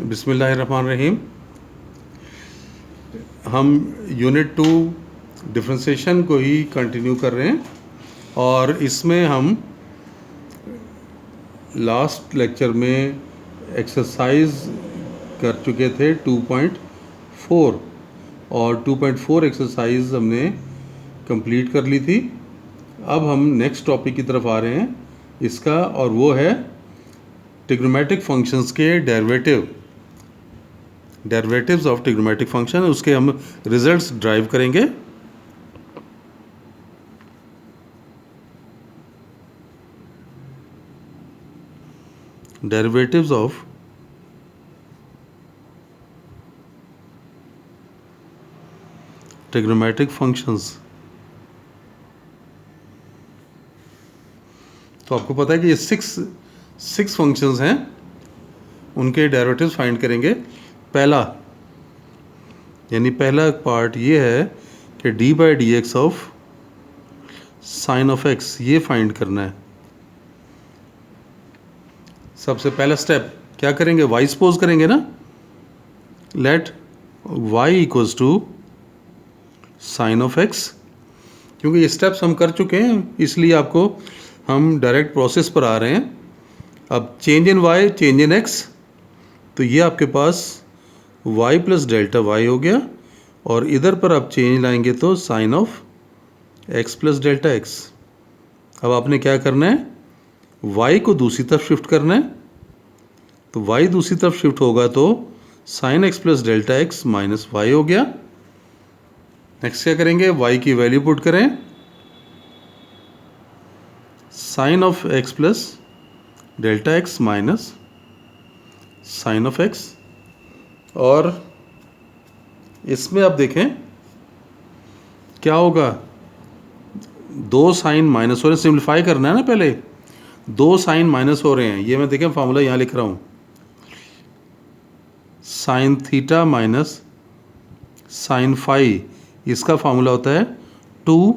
बिस्मिल्लाहिर्रहमानिर्रहीम। हम unit 2 differentiation को ही कंटिन्यू कर रहे हैं और इसमें हम लास्ट लेक्चर में एक्सरसाइज कर चुके थे 2.4 और 2.4 एक्सरसाइज हमने कंप्लीट कर ली थी। अब हम नेक्स्ट टॉपिक की तरफ आ रहे हैं इसका, और वो है ट्रिग्नोमेट्रिक फंक्शंस के डेरिवेटिव्स ऑफ ट्रिग्नोमेट्रिक फंक्शन। उसके हम रिजल्ट्स ड्राइव करेंगे। Derivatives of trigonometric functions. तो आपको पता है कि ये सिक्स फंक्शंस हैं, उनके डेरिवेटिव्स फाइंड करेंगे। पहला पार्ट ये है कि D by D x of sine of X, ये फाइंड करना है। सबसे पहला स्टेप क्या करेंगे, वाई सपोज करेंगे ना। Let y equals to sine of x. क्योंकि ये स्टेप्स हम कर चुके हैं इसलिए आपको हम डायरेक्ट प्रोसेस पर आ रहे हैं। अब change in y, change in x, तो ये आपके पास y प्लस डेल्टा वाई हो गया, और इधर पर आप चेंज लाएंगे तो sine of x plus delta x। अब आपने क्या करना है, y को दूसरी तरफ शिफ्ट करना है। तो y दूसरी तरफ शिफ्ट होगा तो sine x plus delta x minus y हो गया। नेक्स्ट क्या करेंगे, y की वैल्यू पुट करें, sine of x plus delta x minus sine of x। और इसमें आप देखें क्या होगा, दो साइन माइनस हो रहे हैं। सिंप्लीफाई करना है ना, पहले दो साइन माइनस हो रहे हैं। ये मैं देखें फॉर्मूला यहाँ लिख रहा हूँ, sine theta minus sine phi, इसका फॉर्मूला होता है 2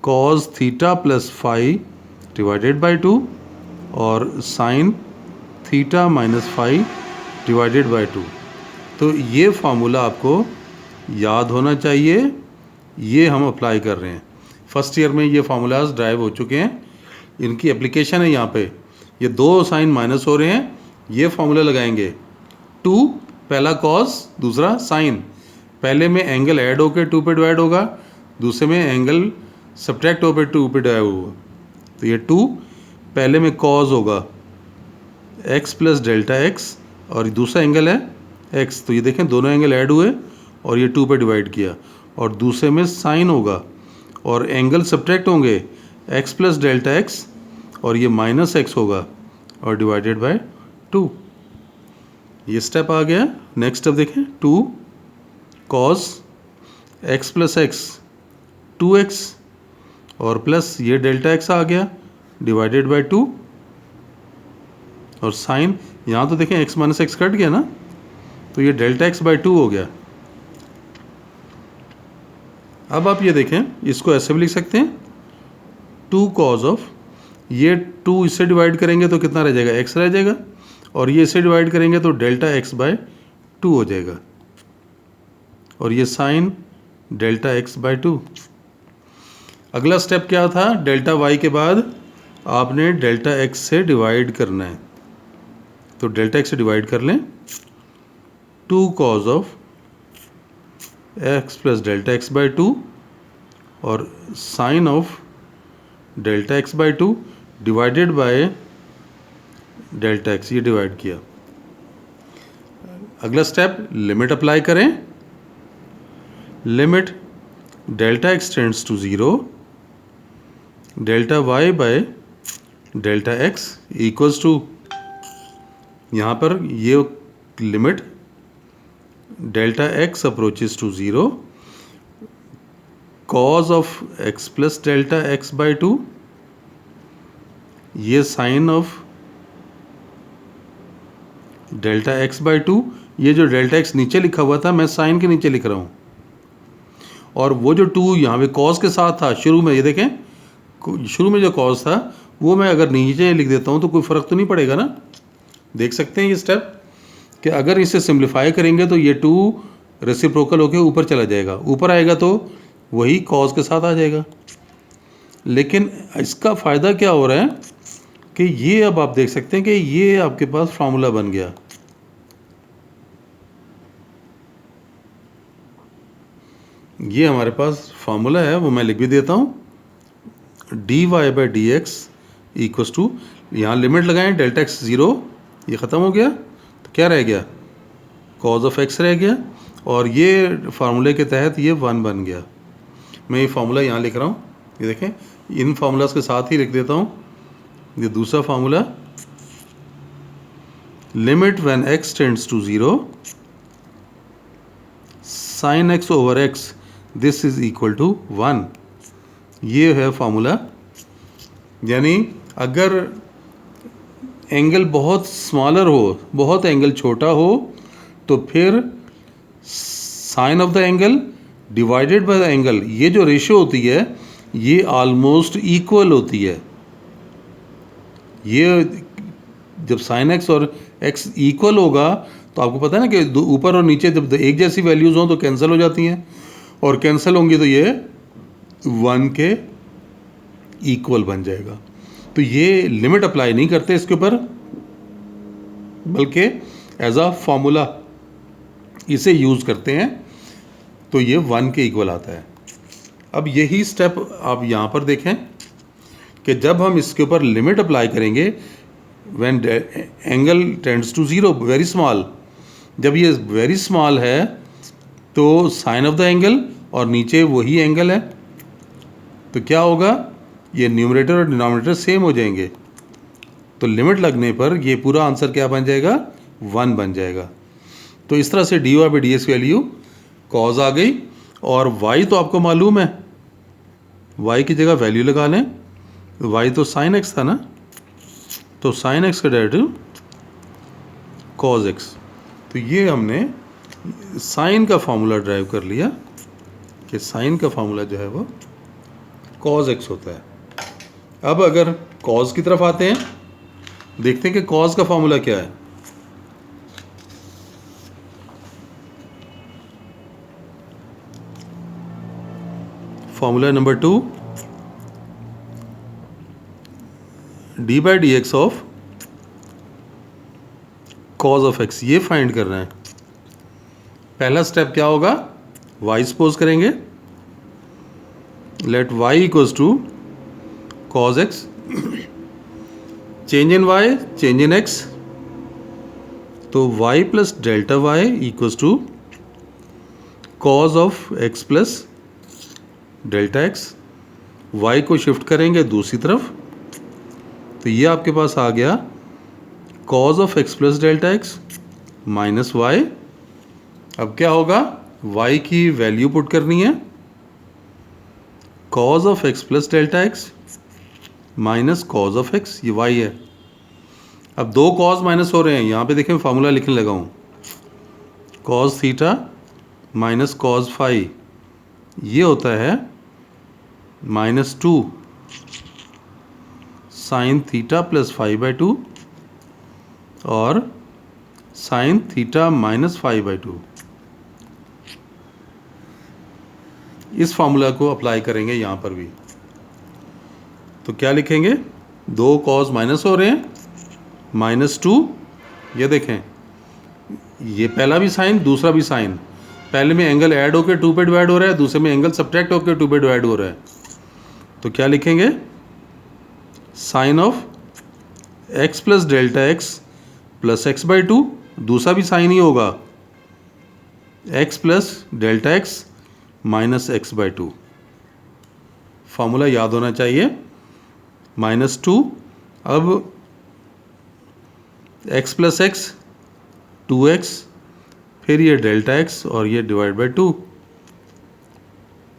cos theta plus phi divided by 2 और sine theta minus phi divided by 2। तो ये फार्मूला आपको याद होना चाहिए, ये हम अप्लाई कर रहे हैं। फर्स्ट ईयर में ये फार्मूलाज ड्राइव हो चुके हैं, इनकी एप्लीकेशन है यहाँ पे। ये दो साइन माइनस हो रहे हैं, ये फार्मूला लगाएंगे। 2 पहला कॉस, दूसरा साइन। पहले में एंगल ऐड होकर 2 पे डिवाइड होगा, दूसरे में एंगल सब्ट्रैक्ट होकर 2 पे डिवाइड होगा। तो ये 2 पहले में कॉस होगा x प्लस डेल्टा x, और दूसरा एंगल है x। तो ये देखें दोनों एंगल ऐड हुए और ये 2 पे डिवाइड किया। और दूसरे में साइन होगा और एंगल सब्ट्रैक्ट होंगे, x प्लस डेल्टा x और ये माइनस x होगा और डिवाइडेड बाय 2। ये स्टेप आ गया। नेक्स्ट स्टेप देखें, 2 cos x plus x 2x और प्लस ये डेल्टा x आ गया डिवाइडेड बाय 2, और साइन यहाँ तो देखें x माइनस एक्स कट गया ना, तो ये डेल्टा x बाई 2 हो गया। अब आप ये देखें, इसको ऐसे भी लिख सकते हैं, 2 कॉज ऑफ, ये 2 इससे डिवाइड करेंगे तो कितना रह जाएगा, x रह जाएगा, और ये इससे डिवाइड करेंगे तो डेल्टा x बाई 2 हो जाएगा, और ये साइन डेल्टा x बाई 2। अगला स्टेप क्या था, डेल्टा y के बाद आपने डेल्टा x से डिवाइड करना है। तो डेल्टा x से डिवाइड कर लें, 2 cos of x plus delta x by 2 और sine of delta x by 2 divided by delta x, ये डिवाइड किया। अगला स्टेप, लिमिट अप्लाई करें। Limit delta x tends to 0, delta y by delta x equals to, यहाँ पर ये limit delta x approaches to 0, cos of x plus delta x by 2, ये sine of delta x by 2। ये जो delta x नीचे लिखा हुआ था मैं साइन के नीचे लिख रहा हूँ, और वो जो 2 यहाँ पे कॉज के साथ था शुरू में, ये देखें शुरू में जो कॉज था वो मैं अगर नीचे लिख देता हूँ तो कोई फ़र्क तो नहीं पड़ेगा ना। देख सकते हैं ये स्टेप, कि अगर इसे सिंप्लीफाई करेंगे तो ये 2 रेसिप्रोकल होकर ऊपर चला जाएगा, ऊपर आएगा तो वही कॉज के साथ आ जाएगा। लेकिन इसका फ़ायदा क्या हो रहा है कि ये अब आप देख सकते हैं कि ये आपके पास फार्मूला बन गया। ये हमारे पास फार्मूला है, वो मैं लिख भी देता हूँ। dy by D x equals to, यहाँ लिमिट लगाएं, डेल्टा एक्स 0, ये ख़त्म हो गया तो क्या रह गया, कॉज ऑफ एक्स रह गया, और ये फार्मूले के तहत ये 1 बन गया। मैं ये फार्मूला यहाँ लिख रहा हूँ, ये देखें, इन फार्मूलाज के साथ ही लिख देता हूँ। ये दूसरा formula, limit when x tends to 0 sine x over x this is equal to 1। ये है फार्मूला। यानी अगर एंगल बहुत स्मॉलर हो, बहुत एंगल छोटा हो, तो फिर sine of the angle divided by the angle, ये जो रेशियो होती है ये ऑलमोस्ट इक्वल होती है। ये जब साइन एक्स और एक्स इक्वल होगा तो आपको पता है ना कि ऊपर और नीचे जब एक जैसी वैल्यूज़ हों तो कैंसिल हो जाती हैं, और कैंसिल होंगी तो ये 1 के इक्वल बन जाएगा। तो ये लिमिट अप्लाई नहीं करते इसके ऊपर, बल्कि एज अ फॉर्मूला इसे यूज़ करते हैं, तो ये 1 के इक्वल आता है। अब यही स्टेप आप यहाँ पर देखें कि जब हम इसके ऊपर लिमिट अप्लाई करेंगे, when angle tends to 0 very small, जब ये वेरी स्मॉल है तो साइन ऑफ द एंगल और नीचे वही एंगल है, तो क्या होगा, ये न्यूमरेटर और डिनोमिनेटर सेम हो जाएंगे। तो लिमिट लगने पर ये पूरा आंसर क्या बन जाएगा, 1 बन जाएगा। तो इस तरह से D Y by D X value cos आ गई, और y तो आपको मालूम है, y की जगह वैल्यू लगा लें, y तो साइन x था ना, तो साइन x का डेरिवेटिव कॉज x। तो ये हमने साइन का फार्मूला ड्राइव कर लिया कि साइन का फार्मूला जो है वो कॉज x होता है। अब अगर कॉज की तरफ आते हैं, देखते हैं कि कॉज का फार्मूला क्या है। Formula number 2, D by D x of cos of X, ये फाइंड करना है। पहला स्टेप क्या होगा, y सपोज करेंगे, let y equals to cos X, change in y, change in x, तो y plus delta y equals to cos of x plus delta x। y को shift करेंगे दूसरी तरफ, तो ये आपके पास आ गया cos of x plus delta x minus y। अब क्या होगा, y की वैल्यू पुट करनी है, cause of x plus delta x minus cos of x, ये y है। अब दो कॉज माइनस हो रहे हैं, यहाँ पे देखें फार्मूला लिखने लगा हूँ, cos theta minus cos phi, ये होता है -2 sine theta plus phi by 2 और sine theta minus phi by 2। इस फार्मूला को अप्लाई करेंगे यहाँ पर भी, तो क्या लिखेंगे, दो कॉज माइनस हो रहे हैं, -2, ये देखें, ये पहला भी साइन दूसरा भी साइन, पहले में एंगल ऐड होकर 2 पे डिवाइड हो रहा है, दूसरे में एंगल सब्ट्रैक्ट होकर 2 पे डिवाइड हो रहा है, तो क्या लिखेंगे, sine of x plus delta x plus x by 2, दूसरा भी साइन ही होगा, x plus delta x minus x by 2। Formula याद होना चाहिए, -2, अब x प्लस x 2x, फिर ये डेल्टा x और ये डिवाइड बाई 2,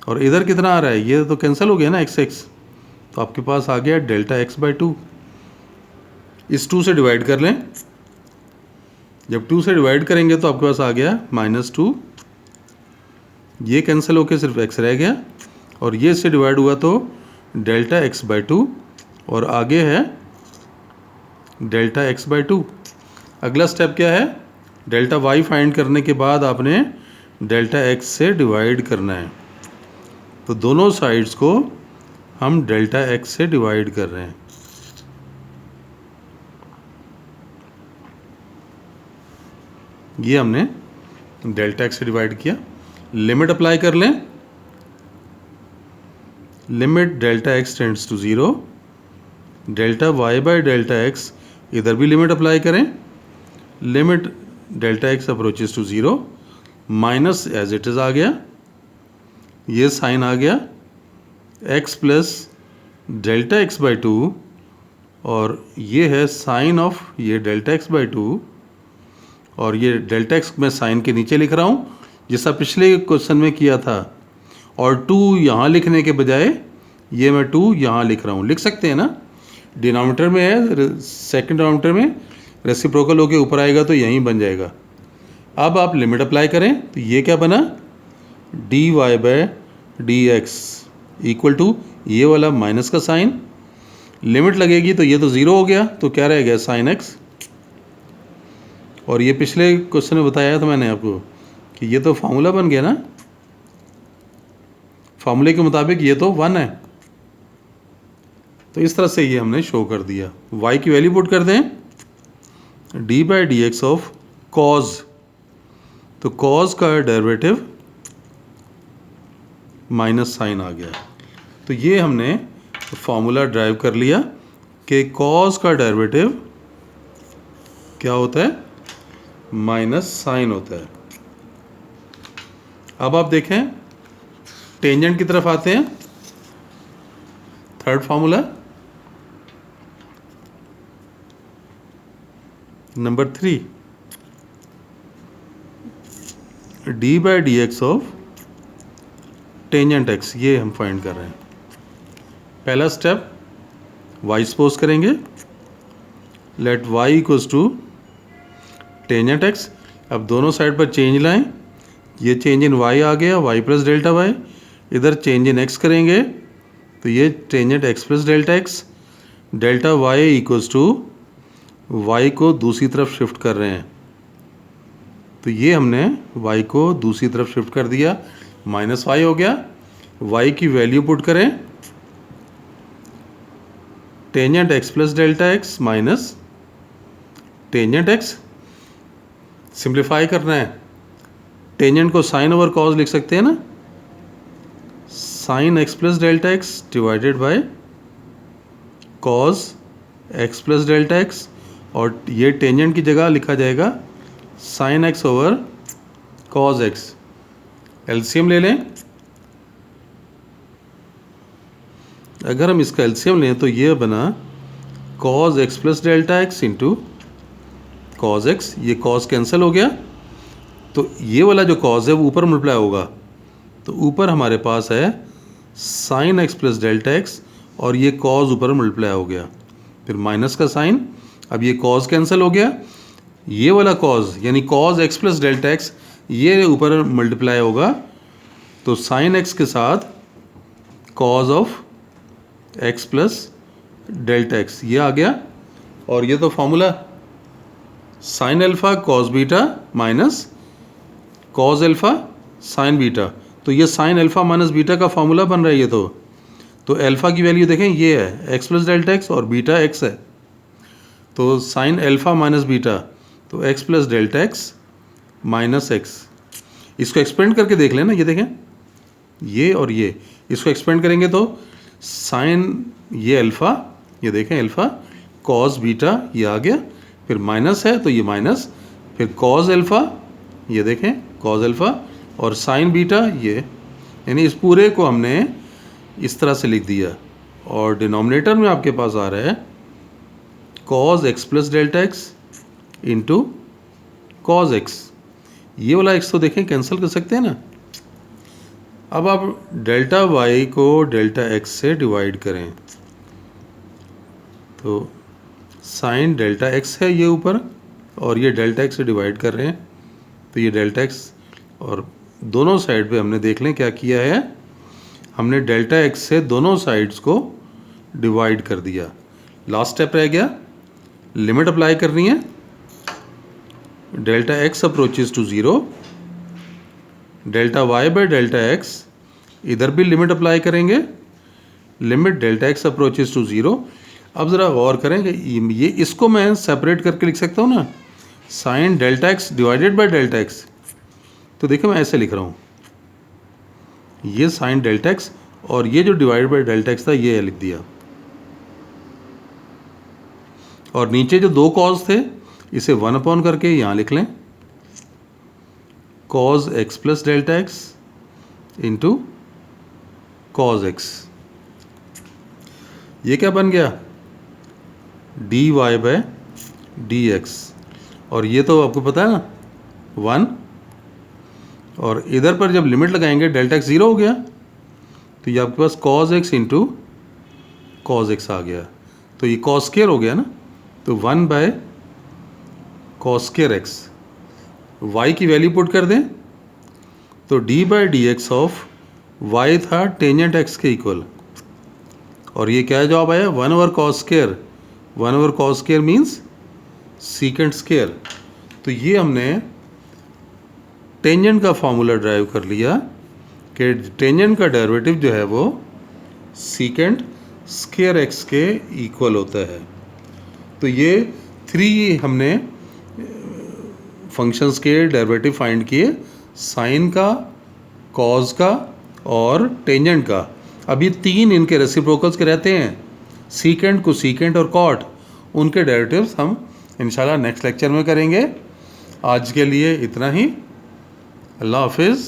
और इधर कितना आ रहा है, ये तो कैंसिल हो गया ना x, तो आपके पास आ गया डेल्टा x बाई 2। इस 2 से डिवाइड कर लें, जब 2 से डिवाइड करेंगे तो आपके पास आ गया -2, ये कैंसिल होकर सिर्फ x रह गया, और ये इससे डिवाइड हुआ तो डेल्टा x बाई 2, और आगे है डेल्टा x बाई 2। अगला स्टेप क्या है, डेल्टा वाई फाइंड करने के बाद आपने डेल्टा एक्स से डिवाइड करना है। तो दोनों साइड्स को हम डेल्टा एक्स से डिवाइड कर रहे हैं। ये हमने डेल्टा एक्स से डिवाइड किया। लिमिट अप्लाई कर लें। Limit delta X tends to 0, delta Y by delta x, इधर भी लिमिट अप्लाई करें। Limit delta X approaches to 0, minus as it is आ गया, ये साइन आ गया, x plus delta X by 2, और ये है साइन ऑफ ये डेल्टा एक्स बाई 2, और ये डेल्टा एक्स मैं साइन के नीचे लिख रहा हूँ जैसा पिछले क्वेश्चन में किया था, और 2 यहाँ लिखने के बजाय ये मैं 2 यहाँ लिख रहा हूँ। लिख सकते हैं ना, डिनोमिनेटर में है, सेकंड डिनोमिनेटर में रेसिप्रोकल होके ऊपर आएगा तो यहीं बन जाएगा। अब आप लिमिट अप्लाई करें तो ये क्या बना, d y by d x equal to ये वाला माइनस का साइन, लिमिट लगेगी तो ये तो 0 हो गया, तो क्या रह गया साइन एक्स। और ये पिछले क्वेश्चन में बताया था मैंने आपको कि ये तो फार्मूला बन गया ना, फार्मूले के मुताबिक ये तो 1 है। तो इस तरह से ये हमने शो कर दिया। y की वैल्यू पुट कर दें, d by D x of cause, तो कॉज का डेरिवेटिव माइनस साइन आ गया। तो ये हमने फार्मूला ड्राइव कर लिया कि कॉज का डेरिवेटिव क्या होता है, माइनस साइन होता है। अब आप देखें टेंजेंट की तरफ आते हैं। Third formula number 3, d by D x of tangent x, ये हम फाइंड कर रहे हैं। पहला स्टेप y सपोज करेंगे, let y equals to tangent x. अब दोनों साइड पर चेंज लाएं, ये चेंज इन y आ गया, y प्लस डेल्टा y, इधर चेंज इन x करेंगे तो ये tangent x plus delta x, delta y equals to y को दूसरी तरफ शिफ्ट कर रहे हैं, तो ये हमने y को दूसरी तरफ शिफ्ट कर दिया, माइनस y हो गया। y की वैल्यू पुट करें, tangent x plus delta x minus tangent x, simplify करना है। टेंजेंट को साइन ओवर कॉज लिख सकते हैं ना, sine x plus delta x divided by cos x plus delta x, और ये टेंजेंट की जगह लिखा जाएगा sine x over cos x। LCM ले लें, अगर हम इसका एलसीएम लें तो ये बना cause x plus delta x into cos x, ये कॉज कैंसिल हो गया, तो ये वाला जो कॉज है वो ऊपर मल्टीप्लाई होगा, तो ऊपर हमारे पास है sine x plus delta x, और ये कॉज ऊपर मल्टीप्लाई हो गया, फिर माइनस का साइन, अब ये कॉज कैंसिल हो गया, ये वाला कॉज यानी cause x plus delta x ये ऊपर मल्टीप्लाई होगा, तो साइन x के साथ cause of x plus delta x ये आ गया, और ये तो formula sine alpha cos beta minus cos alpha sign beta, तो ये साइन अल्फा माइनस बीटा का फॉर्मूला बन रहा है। ये तो अल्फा की वैल्यू देखें ये है x प्लस डेल्टा x और बीटा x है, तो साइन अल्फा माइनस बीटा तो x plus delta x minus x। इसको एक्सपेंड करके देख लेना, ये देखें ये और ये, इसको एक्सपेंड करेंगे तो साइन ये अल्फ़ा, ये देखें अल्फ़ा कॉस बीटा ये आ गया, फिर माइनस है तो ये माइनस, फिर कॉस अल्फ़ा ये देखें कॉस अल्फ़ा, और साइन बीटा ये, यानी इस पूरे को हमने इस तरह से लिख दिया, और डिनोमिनेटर में आपके पास आ रहा है cos x plus delta x into cos x, ये वाला x तो देखें कैंसिल कर सकते हैं ना। अब आप डेल्टा y को डेल्टा x से डिवाइड करें तो साइन डेल्टा x है ये ऊपर, और ये डेल्टा x से डिवाइड कर रहे हैं तो ये डेल्टा x, और दोनों साइड पे हमने देख लें क्या किया है, हमने डेल्टा x से दोनों साइड्स को डिवाइड कर दिया। लास्ट स्टेप रह गया, लिमिट अप्लाई करनी है। Delta x approaches to 0, delta y by delta x, इधर भी लिमिट अप्लाई करेंगे, limit delta x approaches to 0। अब ज़रा गौर करें कि ये इसको मैं सेपरेट करके लिख सकता हूँ ना, sine delta x divided by delta x. तो देखिए मैं ऐसे लिख रहा हूँ, ये साइन डेल्टा एक्स और ये जो डिवाइडेड बाय डेल्टा एक्स था ये लिख दिया, और नीचे जो दो कॉज थे इसे 1 अपॉन करके यहाँ लिख लें, cos x plus delta x into cos x. ये क्या बन गया, d y by d x, और ये तो आपको पता है ना 1, और इधर पर जब लिमिट लगाएंगे डेल्टा एक्स 0 हो गया, तो ये आपके पास cos X into cos X आ गया, तो ये कॉस स्क्वायर हो गया ना, तो 1 by cos square x. Y की वैल्यू पुट कर दें तो d by D x of y था टेंजेंट एक्स के इक्वल, और ये क्या जवाब आया 1 over cos square, 1 over cos square means secant square. तो ये हमने टेंजेंट का फॉर्मूला ड्राइव कर लिया कि टेंजेंट का डेरिवेटिव जो है वो सीकेंट स्क्वायर एक्स के इक्वल होता है। तो ये 3 हमने फंक्शंस के डेरिवेटिव फाइंड किए, साइन का, कॉज का और टेंजेंट का। अभी 3 इनके रेसिप्रोकल्स के रहते हैं, सीकेंट, कोसीकेंट और कॉट, उनके डेरिवेटिव्स हम इंशाल्लाह नेक्स्ट लेक्चर में करेंगे। आज के लिए इतना ही, अल्लाह हाफिज़।